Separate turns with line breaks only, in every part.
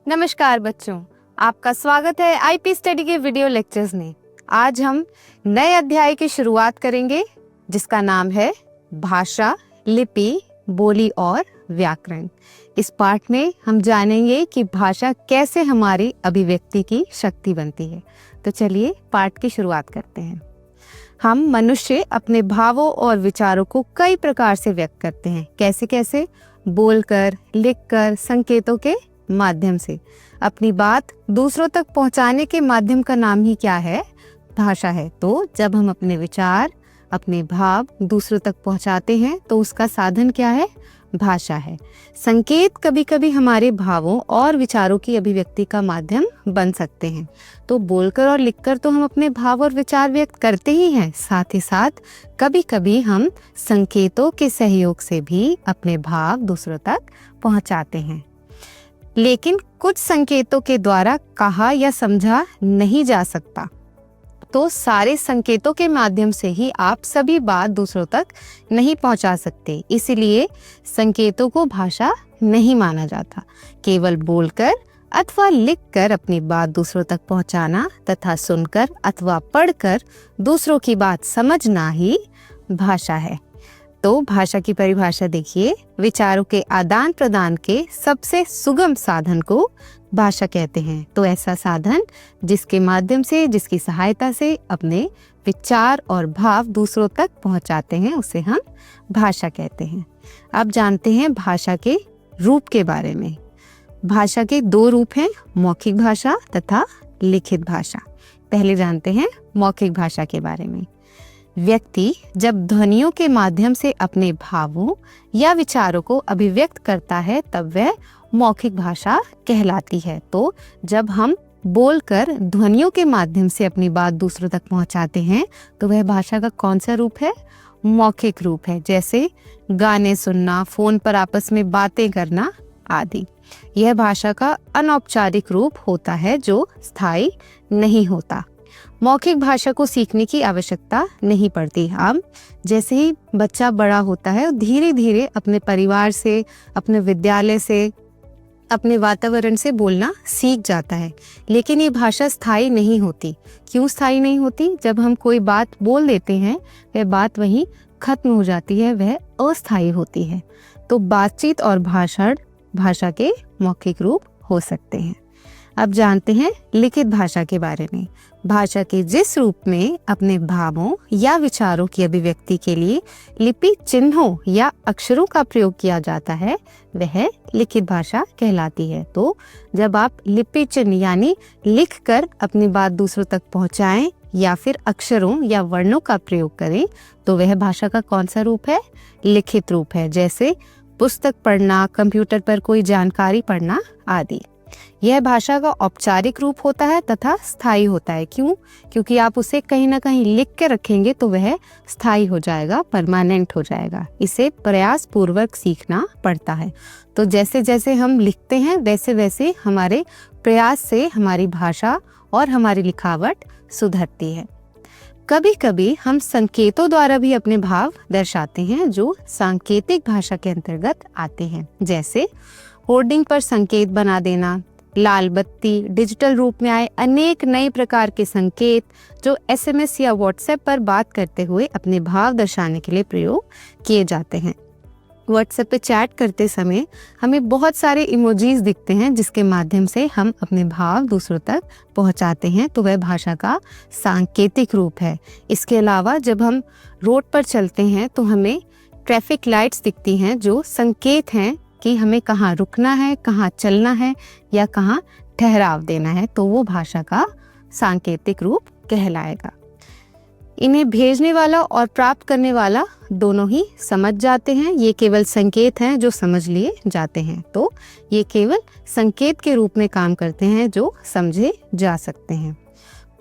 नमस्कार बच्चों, आपका स्वागत है आईपी स्टडी के वीडियो लेक्चर्स में। आज हम नए अध्याय की शुरुआत करेंगे जिसका नाम है भाषा, लिपि, बोली और व्याकरण। इस पाठ में हम जानेंगे कि भाषा कैसे हमारी अभिव्यक्ति की शक्ति बनती है। तो चलिए पाठ की शुरुआत करते हैं। हम मनुष्य अपने भावों और विचारों को कई प्रकार से व्यक्त करते हैं। कैसे कैसे? बोलकर, लिखकर, संकेतों के माध्यम से। अपनी बात दूसरों तक पहुंचाने के माध्यम का नाम ही क्या है? भाषा है। तो जब हम अपने विचार, अपने भाव दूसरों तक पहुंचाते हैं तो उसका साधन क्या है? भाषा है। संकेत कभी कभी हमारे भावों और विचारों की अभिव्यक्ति का माध्यम बन सकते हैं। तो बोलकर और लिखकर तो हम अपने भाव और विचार व्यक्त करते ही हैं, साथ ही साथ कभी कभी हम संकेतों के सहयोग से भी अपने भाव दूसरों तक पहुंचाते हैं। लेकिन कुछ संकेतों के द्वारा कहा या समझा नहीं जा सकता, तो सारे संकेतों के माध्यम से ही आप सभी बात दूसरों तक नहीं पहुंचा सकते। इसीलिए संकेतों को भाषा नहीं माना जाता। केवल बोलकर अथवा लिखकर अपनी बात दूसरों तक पहुंचाना तथा सुनकर अथवा पढ़कर दूसरों की बात समझना ही भाषा है। तो भाषा की परिभाषा देखिए, विचारों के आदान प्रदान के सबसे सुगम साधन को भाषा कहते हैं। तो ऐसा साधन जिसके माध्यम से, जिसकी सहायता से अपने विचार और भाव दूसरों तक पहुंचाते हैं, उसे हम भाषा कहते हैं। अब जानते हैं भाषा के रूप के बारे में। भाषा के दो रूप हैं, मौखिक भाषा तथा लिखित भाषा। पहले जानते हैं मौखिक भाषा के बारे में। व्यक्ति जब ध्वनियों के माध्यम से अपने भावों या विचारों को अभिव्यक्त करता है तब वह मौखिक भाषा कहलाती है। तो जब हम बोलकर ध्वनियों के माध्यम से अपनी बात दूसरों तक पहुंचाते हैं तो वह भाषा का कौन सा रूप है? मौखिक रूप है। जैसे गाने सुनना, फोन पर आपस में बातें करना आदि। यह भाषा का अनौपचारिक रूप होता है जो स्थायी नहीं होता। मौखिक भाषा को सीखने की आवश्यकता नहीं पड़ती। हम जैसे ही बच्चा बड़ा होता है धीरे धीरे अपने परिवार से, अपने विद्यालय से, अपने वातावरण से बोलना सीख जाता है। लेकिन ये भाषा स्थायी नहीं होती। क्यों स्थायी नहीं होती? जब हम कोई बात बोल देते हैं वह बात वहीं खत्म हो जाती है, वह अस्थायी होती है। तो बातचीत और भाषण भाषा के मौखिक रूप हो सकते हैं। अब जानते हैं लिखित भाषा के बारे में। भाषा के जिस रूप में अपने भावों या विचारों की अभिव्यक्ति के लिए लिपि, चिन्हों या अक्षरों का प्रयोग किया जाता है वह लिखित भाषा कहलाती है। तो जब आप लिपि चिन्ह यानी लिखकर अपनी बात दूसरों तक पहुंचाएं या फिर अक्षरों या वर्णों का प्रयोग करें तो वह भाषा का कौन सा रूप है? लिखित रूप है। जैसे पुस्तक पढ़ना, कंप्यूटर पर कोई जानकारी पढ़ना आदि। यह भाषा का औपचारिक रूप होता है तथा स्थायी होता है। क्यों? क्योंकि आप उसे कहीं ना कहीं लिख के रखेंगे तो वह स्थायी हो जाएगा, परमानेंट हो जाएगा। इसे प्रयास पूर्वक सीखना पड़ता है। तो जैसे जैसे हम लिखते हैं वैसे वैसे हमारे प्रयास से हमारी भाषा और हमारी लिखावट सुधरती है। कभी कभी हम संकेतों द्वारा भी अपने भाव दर्शाते हैं जो सांकेतिक भाषा के अंतर्गत आते हैं। जैसे होर्डिंग पर संकेत बना देना, लाल बत्ती, डिजिटल रूप में आए अनेक नए प्रकार के संकेत जो एसएमएस या व्हाट्सएप पर बात करते हुए अपने भाव दर्शाने के लिए प्रयोग किए जाते हैं। व्हाट्सएप पे चैट करते समय हमें बहुत सारे इमोजीज दिखते हैं जिसके माध्यम से हम अपने भाव दूसरों तक पहुंचाते हैं। तो वह भाषा का सांकेतिक रूप है। इसके अलावा जब हम रोड पर चलते हैं तो हमें ट्रैफिक लाइट्स दिखती हैं जो संकेत हैं कि हमें कहाँ रुकना है, कहाँ चलना है या कहाँ ठहराव देना है। तो वो भाषा का सांकेतिक रूप कहलाएगा। इन्हें भेजने वाला और प्राप्त करने वाला दोनों ही समझ जाते हैं। ये केवल संकेत हैं जो समझ लिए जाते हैं। तो ये केवल संकेत के रूप में काम करते हैं जो समझे जा सकते हैं।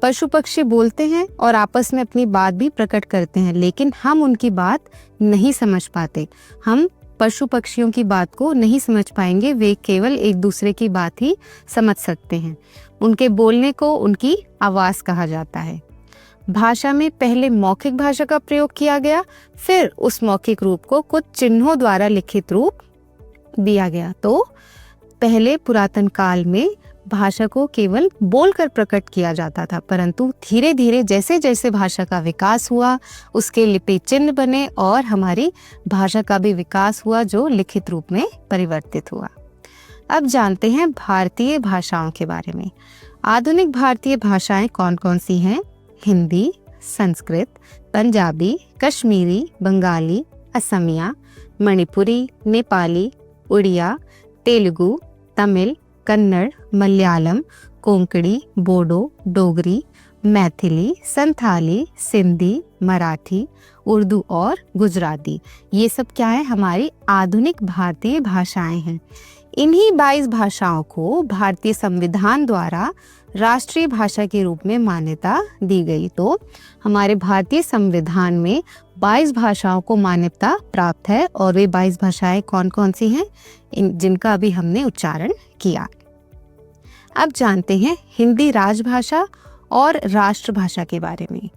पशु पक्षी बोलते हैं और आपस में अपनी बात भी प्रकट करते हैं, लेकिन हम उनकी बात नहीं समझ पाते। हम पशु पक्षियों की बात को नहीं समझ पाएंगे, वे केवल एक दूसरे की बात ही समझ सकते हैं। उनके बोलने को उनकी आवाज कहा जाता है। भाषा में पहले मौखिक भाषा का प्रयोग किया गया, फिर उस मौखिक रूप को कुछ चिन्हों द्वारा लिखित रूप दिया गया। तो पहले पुरातन काल में भाषा को केवल बोलकर प्रकट किया जाता था, परंतु धीरे धीरे जैसे जैसे भाषा का विकास हुआ उसके लिपि चिन्ह बने और हमारी भाषा का भी विकास हुआ जो लिखित रूप में परिवर्तित हुआ। अब जानते हैं भारतीय भाषाओं के बारे में। आधुनिक भारतीय भाषाएं कौन कौन सी हैं? हिंदी, संस्कृत, पंजाबी, कश्मीरी, बंगाली, असमिया, मणिपुरी, नेपाली, उड़िया, तेलुगु, तमिल, कन्नड़, मलयालम, कोंकणी, बोडो, डोगरी, मैथिली, संथाली, सिंधी, मराठी, उर्दू और गुजराती। ये सब क्या है? हमारी आधुनिक भारतीय भाषाएं हैं। इन्हीं 22 भाषाओं को भारतीय संविधान द्वारा राष्ट्रीय भाषा के रूप में मान्यता दी गई। तो हमारे भारतीय संविधान में 22 भाषाओं को मान्यता प्राप्त है और वे 22 भाषाएं कौन कौन सी हैं जिनका अभी हमने उच्चारण किया। अब जानते हैं हिंदी राजभाषा और राष्ट्रभाषा के बारे में।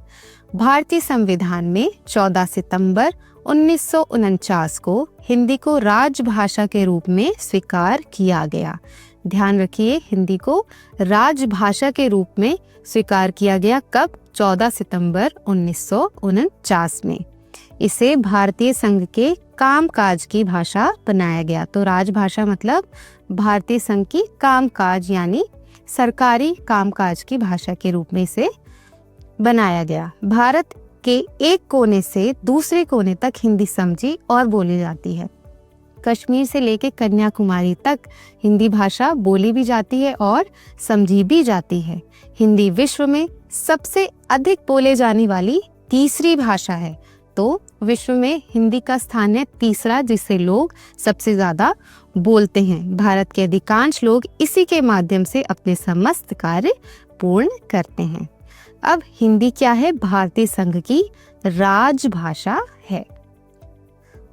भारतीय संविधान में 14 सितंबर 1949 को हिंदी को राजभाषा के रूप में स्वीकार किया गया। ध्यान रखिए, हिंदी को राजभाषा के रूप में स्वीकार किया गया। कब? 14 सितंबर 1949 में। इसे भारतीय संघ के कामकाज की भाषा बनाया गया। तो राजभाषा मतलब भारतीय संघ की कामकाज यानी सरकारी कामकाज की भाषा के रूप में इसे बनाया गया। भारत के एक कोने से दूसरे कोने तक हिंदी समझी और बोली जाती है। कश्मीर से लेकर कन्याकुमारी तक हिंदी भाषा बोली भी जाती है और समझी भी जाती है। हिंदी विश्व में सबसे अधिक बोले जाने वाली तीसरी भाषा है। तो विश्व में हिंदी का स्थान है तीसरा, जिसे लोग सबसे ज्यादा बोलते हैं। भारत के अधिकांश लोग इसी के माध्यम से अपने समस्त कार्य पूर्ण करते हैं। अब हिंदी क्या है? भारतीय संघ की राजभाषा है।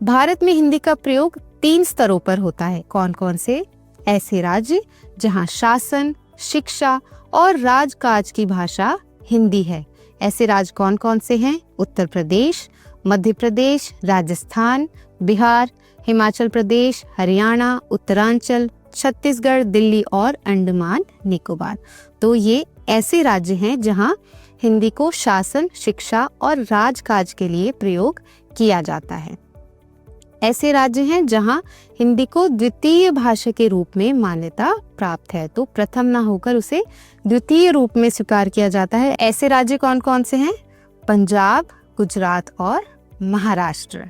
भारत में हिंदी का प्रयोग 3 स्तरों पर होता है। कौन कौन से? ऐसे राज्य जहां शासन, शिक्षा और राजकाज की भाषा हिंदी है। ऐसे राज्य कौन कौन से हैं? उत्तर प्रदेश, मध्य प्रदेश, राजस्थान, बिहार, हिमाचल प्रदेश, हरियाणा, उत्तरांचल, छत्तीसगढ़, दिल्ली और अंडमान निकोबार। तो ये ऐसे राज्य हैं जहां हिंदी को शासन, शिक्षा और राजकाज के लिए प्रयोग किया जाता है। ऐसे राज्य हैं जहां हिंदी को द्वितीय भाषा के रूप में मान्यता प्राप्त है। तो प्रथम ना होकर उसे द्वितीय रूप में स्वीकार किया जाता है। ऐसे राज्य कौन कौन से हैं? पंजाब, गुजरात और महाराष्ट्र।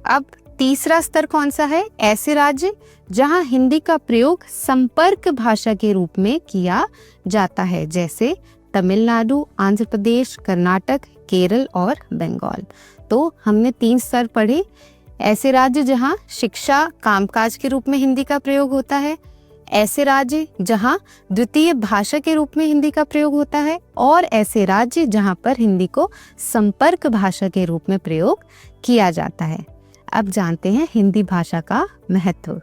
अब तीसरा स्तर कौन सा है? ऐसे राज्य जहां हिंदी का प्रयोग संपर्क भाषा के रूप में किया जाता है, जैसे तमिलनाडु, आंध्र प्रदेश, कर्नाटक, केरल और बंगाल। तो हमने 3 स्तर पढ़े। ऐसे राज्य जहां शिक्षा कामकाज के रूप में हिंदी का प्रयोग होता है, ऐसे राज्य जहां द्वितीय भाषा के रूप में हिंदी का प्रयोग होता है, और ऐसे राज्य जहां पर हिंदी को संपर्क भाषा के रूप में प्रयोग किया जाता है। अब जानते हैं हिंदी भाषा का महत्व।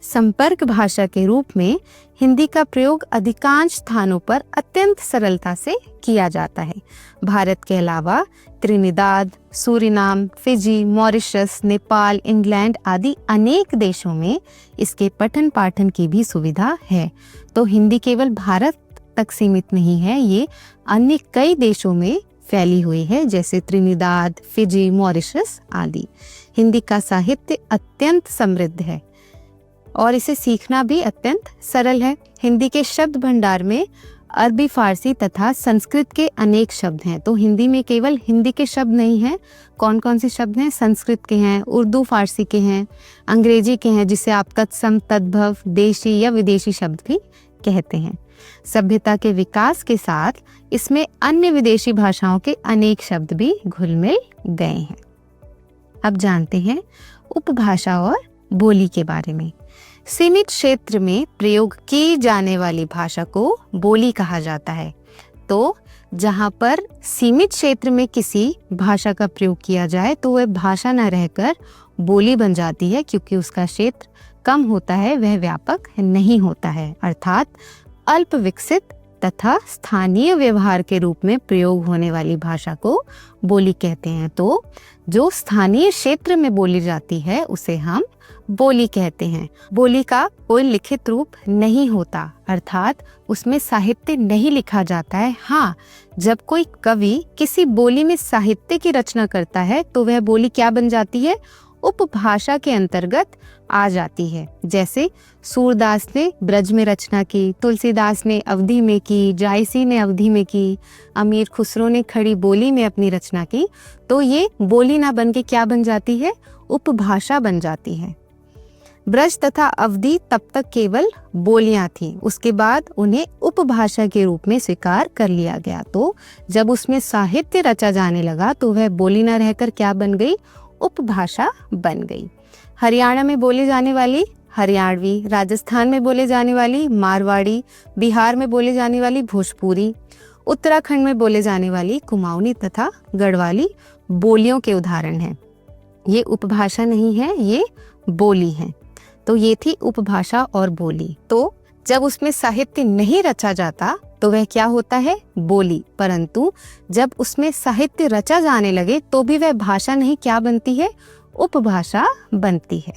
संपर्क भाषा के रूप में हिंदी का प्रयोग अधिकांश स्थानों पर अत्यंत सरलता से किया जाता है। भारत के अलावा Trinidad, Suriname, Fiji, Mauritius, Nepal, England आदि अनेक देशों में इसके पठन पाठन की भी सुविधा है। तो हिंदी केवल भारत तक सीमित नहीं है, ये अन्य कई देशों में फैली हुई है, जैसे त्रिनिदाद, फिजी, मॉरिशस आदि। हिंदी का साहित्य अत्यंत समृद्ध है और इसे सीखना भी अत्यंत सरल है। हिंदी के शब्द भंडार में अरबी, फारसी तथा संस्कृत के अनेक शब्द हैं। तो हिंदी में केवल हिंदी के शब्द नहीं हैं। कौन कौन से शब्द हैं? संस्कृत के हैं, उर्दू फारसी के हैं, अंग्रेजी के हैं जिसे आप तत्सम, तद्भव, देशी या विदेशी शब्द भी कहते हैं। सभ्यता के विकास के साथ इसमें अन्य विदेशी भाषाओं के अनेक शब्द भी घुल मिल गए हैं। अब जानते हैं उपभाषा और बोली के बारे में। सीमित क्षेत्र में प्रयोग की जाने वाली भाषा को बोली कहा जाता है। तो जहाँ पर सीमित क्षेत्र में किसी भाषा का प्रयोग किया जाए तो वह भाषा न रहकर बोली बन जाती है, क्योंकि उसका क्षेत्र कम होता है, वह व्यापक नहीं होता है। अर्थात अल्प विकसित तथा स्थानीय व्यवहार के रूप में प्रयोग होने वाली भाषा को बोली कहते हैं। तो जो स्थानीय क्षेत्र में बोली जाती है उसे हम बोली कहते हैं। बोली का कोई लिखित रूप नहीं होता, अर्थात उसमें साहित्य नहीं लिखा जाता है। हाँ, जब कोई कवि किसी बोली में साहित्य की रचना करता है तो वह बोली क्या बन जाती है? उपभाषा के अंतर्गत आ जाती है। जैसे सूरदास ने ब्रज में रचना की, तुलसीदास ने अवधी में की, जायसी ने अवधी में की, अमीर खुसरो ने खड़ी बोली में अपनी रचना की, तो ये बोली ना बन के क्या बन जाती है? उपभाषा बन जाती है। ब्रज तथा अवधी तब तक केवल बोलियां थीं, उसके बाद उन्हें उपभाषा के रूप में स्वीकार कर लिया गया। तो जब उसमें साहित्य रचा जाने लगा तो वह बोली न रहकर क्या बन गई? उपभाषा बन गई। हरियाणा में बोली जाने वाली हरियाणवी, राजस्थान में बोले जाने वाली मारवाड़ी, बिहार में बोले जाने वाली भोजपुरी, उत्तराखंड में बोले जाने वाली कुमाऊनी तथा गढ़वाली बोलियों के उदाहरण हैं। ये उपभाषा नहीं है, ये बोली है। तो ये थी उपभाषा और बोली। तो जब उसमें साहित्य नहीं रचा जाता तो वह क्या होता है? बोली। परंतु जब उसमें साहित्य रचा जाने लगे तो भी वह भाषा नहीं, क्या बनती है? उपभाषा बनती है।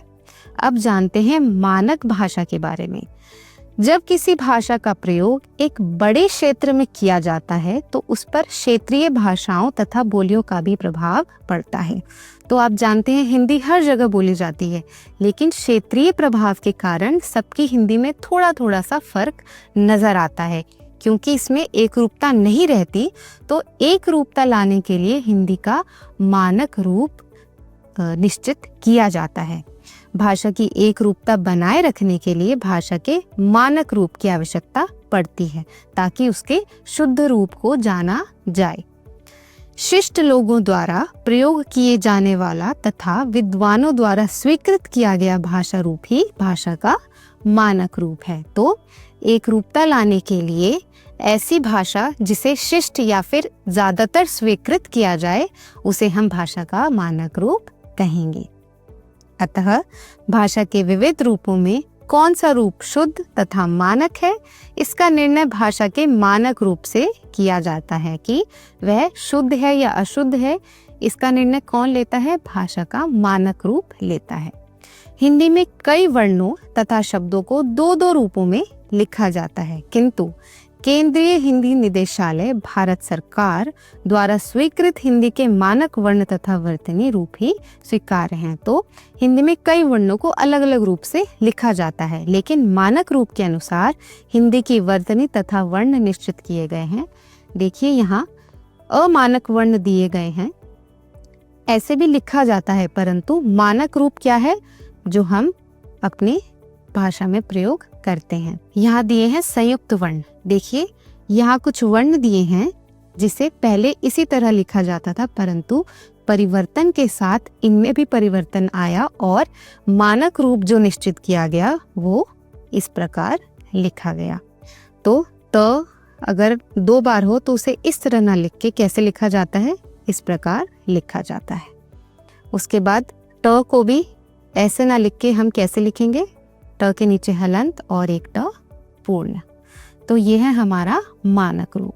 अब जानते हैं मानक भाषा के बारे में। जब किसी भाषा का प्रयोग एक बड़े क्षेत्र में किया जाता है तो उस पर क्षेत्रीय भाषाओं तथा बोलियों का भी प्रभाव पड़ता है। तो आप जानते हैं हिंदी हर जगह बोली जाती है, लेकिन क्षेत्रीय प्रभाव के कारण सबकी हिंदी में थोड़ा थोड़ा सा फर्क नजर आता है। क्योंकि इसमें एक रूपता नहीं रहती, तो एक रूपता लाने के लिए हिंदी का मानक रूप निश्चित किया जाता है। भाषा की एक रूपता बनाए रखने के लिए भाषा के मानक रूप की आवश्यकता पड़ती है, ताकि उसके शुद्ध रूप को जाना जाए। शिष्ट लोगों द्वारा प्रयोग किए जाने वाला तथा विद्वानों द्वारा स्वीकृत किया गया भाषा रूप ही भाषा का मानक रूप है। तो एक रूपता लाने के लिए ऐसी भाषा जिसे शिष्ट या फिर ज्यादातर स्वीकृत किया जाए, उसे हम भाषा का मानक रूप कहेंगे। अतः भाषा के विविध रूपों में कौन सा रूप शुद्ध तथा मानक है, इसका निर्णय भाषा के मानक रूप से किया जाता है कि वह शुद्ध है या अशुद्ध है। इसका निर्णय कौन लेता है? भाषा का मानक रूप लेता है। हिंदी में कई वर्णों तथा शब्दों को दो दो रूपों में लिखा जाता है, किंतु केंद्रीय हिंदी निदेशालय भारत सरकार द्वारा स्वीकृत हिंदी के मानक वर्ण तथा वर्तनी रूप ही स्वीकार्य हैं। तो हिंदी में कई वर्णों को अलग अलग रूप से लिखा जाता है, लेकिन मानक रूप के अनुसार हिंदी की वर्तनी तथा वर्ण निश्चित किए गए हैं। देखिए यहाँ अमानक वर्ण दिए गए हैं, ऐसे भी लिखा जाता है, परंतु मानक रूप क्या है जो हम अपनी भाषा में प्रयोग करते हैं। यहाँ दिए हैं संयुक्त वर्ण। देखिए यहाँ कुछ वर्ण दिए हैं जिसे पहले इसी तरह लिखा जाता था, परंतु परिवर्तन के साथ इनमें भी परिवर्तन आया और मानक रूप जो निश्चित किया गया वो इस प्रकार लिखा गया। तो त अगर दो बार हो तो उसे इस तरह ना लिख के कैसे लिखा जाता है? इस प्रकार लिखा जाता है। उसके बाद ट को भी ऐसे ना लिख के हम कैसे लिखेंगे? ट के नीचे हलंत और एक ट पूर्ण। तो ये है हमारा मानक रूप।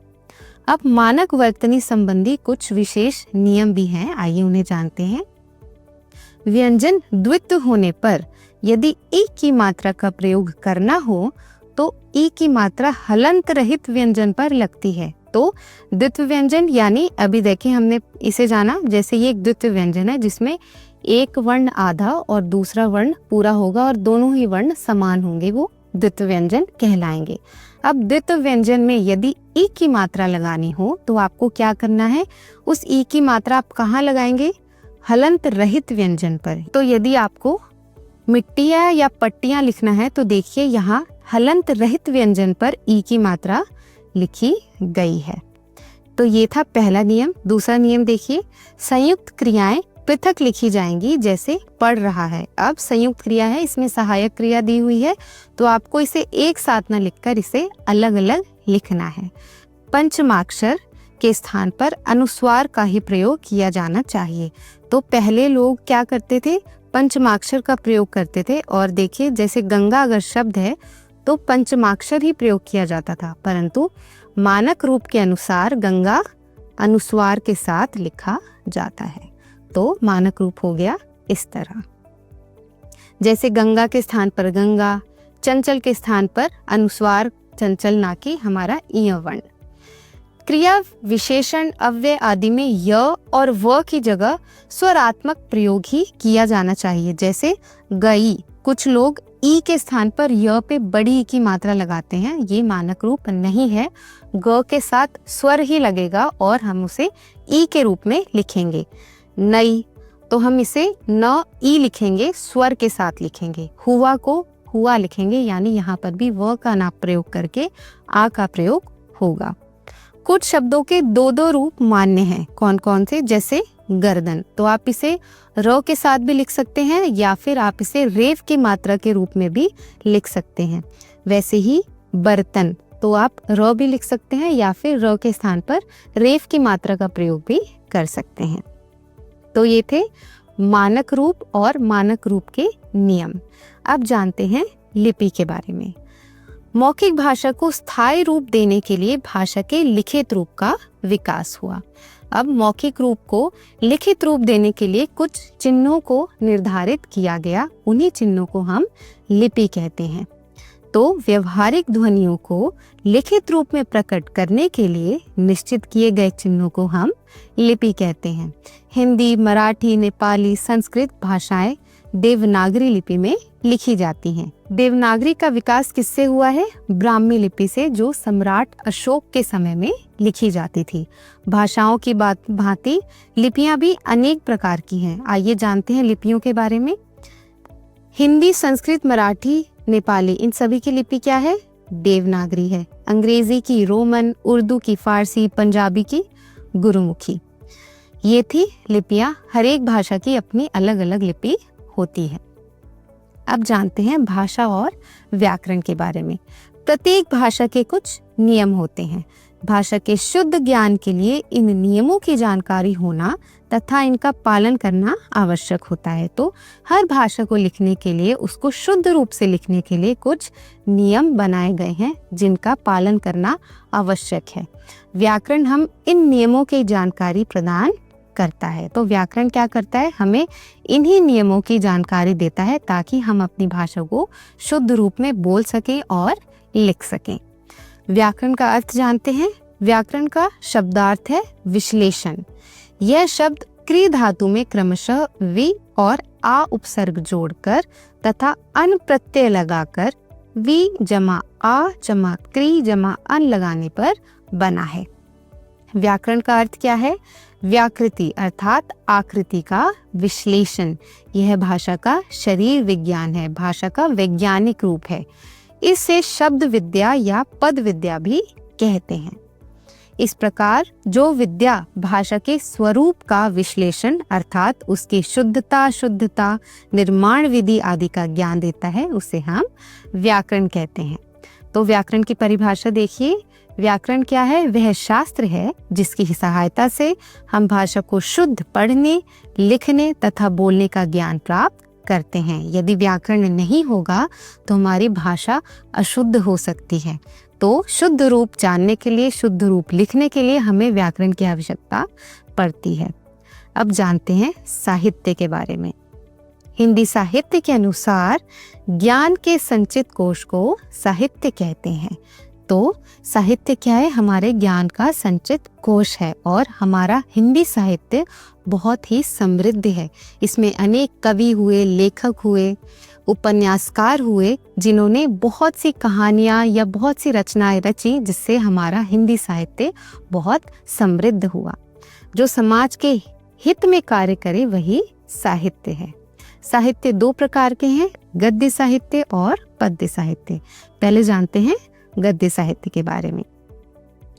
अब मानक वर्तनी संबंधी कुछ विशेष नियम भी हैं, आइए उन्हें जानते हैं। व्यंजन द्वित्व होने पर यदि ई की मात्रा का प्रयोग करना हो तो ई की मात्रा हलंत रहित व्यंजन पर लगती है। तो द्वित्व व्यंजन यानी अभी देखिए हमने इसे जाना, जैसे ये एक द्वित्व व्यंजन है जिसमें एक वर्ण आधा और दूसरा वर्ण पूरा होगा और दोनों ही वर्ण समान होंगे, वो द्वित्व व्यंजन कहलाएंगे। अब द्वित्व व्यंजन में यदि ई की मात्रा लगानी हो तो आपको क्या करना है? उस ई की मात्रा आप कहाँ लगाएंगे? हलंत रहित व्यंजन पर। तो यदि आपको मिट्टियाँ या पट्टियाँ लिखना है तो देखिए यहाँ हलंत रहित व्यंजन पर ई की मात्रा लिखी गई है। तो ये था पहला नियम। दूसरा नियम देखिए, संयुक्त क्रियाएं पृथक लिखी जाएंगी, जैसे पढ़ रहा है। अब संयुक्त क्रिया है, इसमें सहायक क्रिया दी हुई है, तो आपको इसे एक साथ न लिखकर इसे अलग अलग लिखना है। पंचमाक्षर के स्थान पर अनुस्वार का ही प्रयोग किया जाना चाहिए। तो पहले लोग क्या करते थे? पंचमाक्षर का प्रयोग करते थे। और देखिए जैसे गंगा अगर शब्द है तो पंचमाक्षर ही प्रयोग किया जाता था, परंतु मानक रूप के अनुसार गंगा अनुस्वार के साथ लिखा जाता है। तो मानक रूप हो गया इस तरह। जैसे गंगा के स्थान पर गंगा, चंचल के स्थान पर अनुस्वार चंचल, ना कि हमारा इ वर्ण। क्रिया विशेषण अव्यय आदि में य और व की जगह स्वरात्मक प्रयोग ही किया जाना चाहिए। जैसे गई, कुछ लोग ई के स्थान पर य पे बड़ी ई की मात्रा लगाते हैं, ये मानक रूप नहीं है। ग के साथ स्वर ही लगेगा और हम उसे ई के रूप में लिखेंगे। नई, तो हम इसे न ई लिखेंगे, स्वर के साथ लिखेंगे। हुआ को हुआ लिखेंगे, यानी यहाँ पर भी व का ना प्रयोग करके आ का प्रयोग होगा। कुछ शब्दों के दो दो रूप मान्य हैं। कौन कौन से? जैसे गर्दन, तो आप इसे र के साथ भी लिख सकते हैं या फिर आप इसे रेव की मात्रा के रूप में भी लिख सकते हैं। वैसे ही बर्तन, तो आप र भी लिख सकते हैं या फिर र के स्थान पर रेव की मात्रा का प्रयोग भी कर सकते हैं। तो ये थे मानक रूप और मानक रूप के नियम। अब जानते हैं लिपि के बारे में। मौखिक भाषा को स्थायी रूप देने के लिए भाषा के लिखित रूप का विकास हुआ। अब मौखिक रूप को लिखित रूप देने के लिए कुछ चिन्हों को निर्धारित किया गया, उन्हीं चिन्हों को हम लिपि कहते हैं। तो व्यवहारिक ध्वनियों को लिखित रूप में प्रकट करने के लिए निश्चित किए गए चिन्हों को हम लिपि कहते हैं। हिंदी, मराठी, नेपाली, संस्कृत भाषाएं देवनागरी लिपि में लिखी जाती हैं। देवनागरी का विकास किससे हुआ है? ब्राह्मी लिपि से, जो सम्राट अशोक के समय में लिखी जाती थी। भाषाओं की भांति लिपियां भी अनेक प्रकार की हैं। आइए जानते हैं लिपियों के बारे में। हिंदी, संस्कृत, मराठी, नेपाली, इन सभी की लिपि क्या है? देवनागरी है। अंग्रेजी की रोमन, उर्दू की फारसी, पंजाबी की गुरुमुखी। ये थी लिपियां। हर एक भाषा की अपनी अलग अलग लिपि होती है। अब जानते हैं भाषा और व्याकरण के बारे में। प्रत्येक भाषा के कुछ नियम होते हैं। भाषा के शुद्ध ज्ञान के लिए इन नियमों की जानकारी होना तथा इनका पालन करना आवश्यक होता है। तो हर भाषा को लिखने के लिए, उसको शुद्ध रूप से लिखने के लिए कुछ नियम बनाए गए हैं जिनका पालन करना आवश्यक है। व्याकरण हम इन नियमों की जानकारी प्रदान करता है। तो व्याकरण क्या करता है? हमें इन्हीं नियमों की जानकारी देता है ताकि हम अपनी भाषा को शुद्ध रूप में बोल सकें और लिख सकें। व्याकरण का अर्थ जानते हैं। व्याकरण का शब्दार्थ है विश्लेषण। यह शब्द क्री धातु में क्रमशः वि और आ उपसर्ग जोड़कर तथा अन प्रत्यय लगाकर वि जमा आ जमा क्री जमा अन लगाने पर बना है। व्याकरण का अर्थ क्या है? व्याकृति अर्थात आकृति का विश्लेषण। यह भाषा का शरीर विज्ञान है, भाषा का वैज्ञानिक रूप है। इसे शब्द विद्या या पद विद्या भी कहते हैं। इस प्रकार जो विद्या भाषा के स्वरूप का विश्लेषण अर्थात उसकी शुद्धता, निर्माण विधि आदि का ज्ञान देता है, उसे हम व्याकरण कहते हैं। तो व्याकरण की परिभाषा देखिए। व्याकरण क्या है? वह शास्त्र है जिसकी सहायता से हम भाषा को शुद्ध पढ़ने, लिखने तथा बोलने का ज्ञान प्राप्त करते हैं। यदि व्याकरण नहीं होगा तो हमारी भाषा अशुद्ध हो सकती है। तो शुद्ध रूप जानने के लिए, शुद्ध रूप लिखने के लिए हमें व्याकरण की आवश्यकता पड़ती है। अब जानते हैं साहित्य के बारे में। हिंदी साहित्य के अनुसार ज्ञान के संचित कोश को साहित्य कहते हैं। तो साहित्य क्या है? हमारे ज्ञान का संचित कोश है और हमारा हिंदी साहित्य बहुत ही समृद्ध है। इसमें अनेक कवि हुए, लेखक हुए, उपन्यासकार हुए, जिन्होंने बहुत सी कहानियाँ या बहुत सी रचनाएं रची, जिससे हमारा हिंदी साहित्य बहुत समृद्ध हुआ। जो समाज के हित में कार्य करे वही साहित्य है। साहित्य दो प्रकार के हैं, गद्य साहित्य और पद्य साहित्य। पहले जानते हैं गद्य साहित्य के बारे में।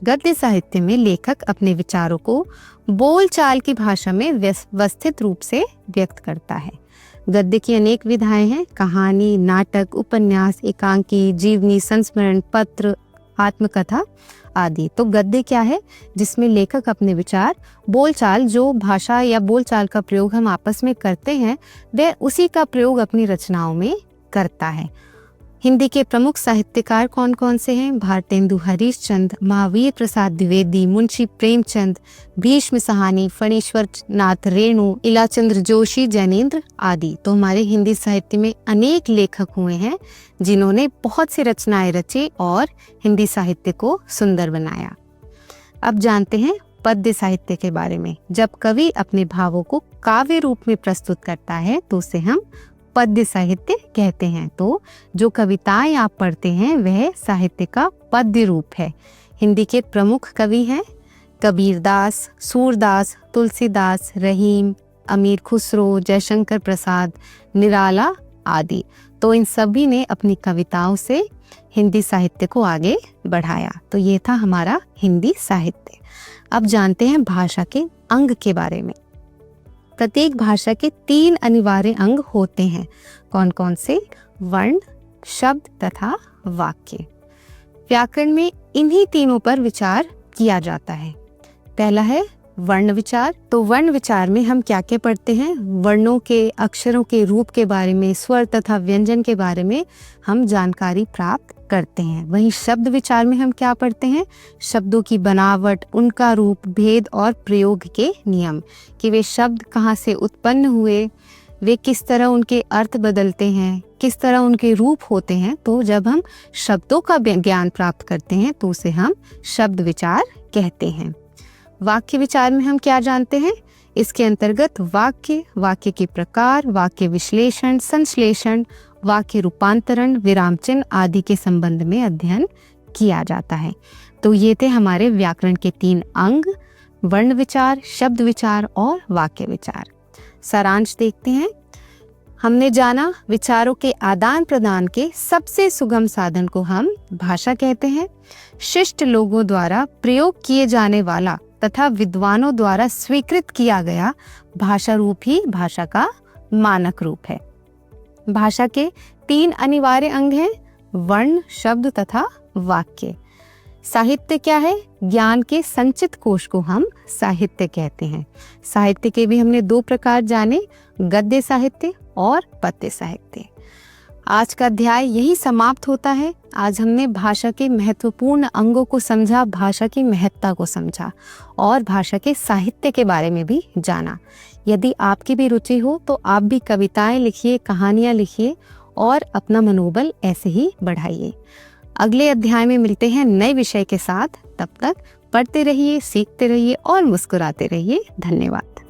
गद्य साहित्य में लेखक अपने विचारों को बोलचाल की भाषा में व्यवस्थित रूप से व्यक्त करता है। गद्य की अनेक विधाएं हैं, कहानी, नाटक, उपन्यास, एकांकी, जीवनी, संस्मरण, पत्र, आत्मकथा आदि। तो गद्य क्या है? जिसमें लेखक अपने विचार, बोलचाल, जो भाषा या बोलचाल का प्रयोग हम आपस में करते हैं, वह उसी का प्रयोग अपनी रचनाओं में करता है। हिंदी के प्रमुख साहित्यकार कौन कौन से हैं? भारतेंदु हरिश्चंद्र, महावीर प्रसाद द्विवेदी, मुंशी प्रेमचंद, भीष्म साहनी, फणीश्वर नाथ रेणु, इलाचंद्र जोशी, जैनेन्द्र आदि। तो हमारे हिंदी साहित्य में अनेक लेखक हुए हैं जिन्होंने बहुत सी रचनाएं रची और हिंदी साहित्य को सुंदर बनाया। अब जानते हैं पद्य साहित्य के बारे में। जब कवि अपने भावों को काव्य रूप में प्रस्तुत करता है तो उसे हम पद्य साहित्य कहते हैं। तो जो कविताएं आप पढ़ते हैं वह साहित्य का पद्य रूप है। हिंदी के प्रमुख कवि हैं कबीरदास, सूरदास, तुलसीदास, रहीम, अमीर खुसरो, जयशंकर प्रसाद, निराला आदि। तो इन सभी ने अपनी कविताओं से हिंदी साहित्य को आगे बढ़ाया। तो ये था हमारा हिंदी साहित्य। अब जानते हैं भाषा के अंग के बारे में। प्रत्येक भाषा के 3 अनिवार्य अंग होते हैं। कौन कौन से? वर्ण, शब्द तथा वाक्य। व्याकरण में इन्हीं तीनों पर विचार किया जाता है। पहला है वर्ण विचार। तो वर्ण विचार में हम क्या क्या पढ़ते हैं? वर्णों के, अक्षरों के रूप के बारे में, स्वर तथा व्यंजन के बारे में हम जानकारी प्राप्त करते हैं। वहीं शब्द विचार में हम क्या पढ़ते हैं? शब्दों की बनावट, उनका रूप, भेद और प्रयोग के नियम, कि वे शब्द कहाँ से उत्पन्न हुए, वे किस तरह उनके अर्थ बदलते हैं, किस तरह उनके रूप होते हैं। तो जब हम शब्दों का ज्ञान प्राप्त करते हैं तो उसे हम शब्द विचार कहते हैं। वाक्य विचार में हम क्या जानते हैं? इसके अंतर्गत वाक्य, वाक्य के प्रकार, वाक्य विश्लेषण, संश्लेषण, वाक्य रूपांतरण, विराम चिन्ह आदि के संबंध में अध्ययन किया जाता है। तो ये थे हमारे व्याकरण के 3 अंग, वर्ण विचार, शब्द विचार और वाक्य विचार। सारांश देखते हैं। हमने जाना विचारों के आदान प्रदान के सबसे सुगम साधन को हम भाषा कहते हैं। शिष्ट लोगों द्वारा प्रयोग किए जाने वाला तथा विद्वानों द्वारा स्वीकृत किया गया भाषा रूप ही भाषा का मानक रूप है। भाषा के 3 अनिवार्य अंग हैं, वर्ण, शब्द तथा वाक्य। साहित्य क्या है? ज्ञान के संचित कोश को हम साहित्य कहते हैं। साहित्य के भी हमने 2 प्रकार जाने, गद्य साहित्य और पद्य साहित्य। आज का अध्याय यही समाप्त होता है। आज हमने भाषा के महत्वपूर्ण अंगों को समझा, भाषा की महत्ता को समझा और भाषा के साहित्य के बारे में भी जाना। यदि आपकी भी रुचि हो तो आप भी कविताएं लिखिए, कहानियां लिखिए और अपना मनोबल ऐसे ही बढ़ाइए। अगले अध्याय में मिलते हैं नए विषय के साथ। तब तक पढ़ते रहिए, सीखते रहिए और मुस्कुराते रहिए। धन्यवाद।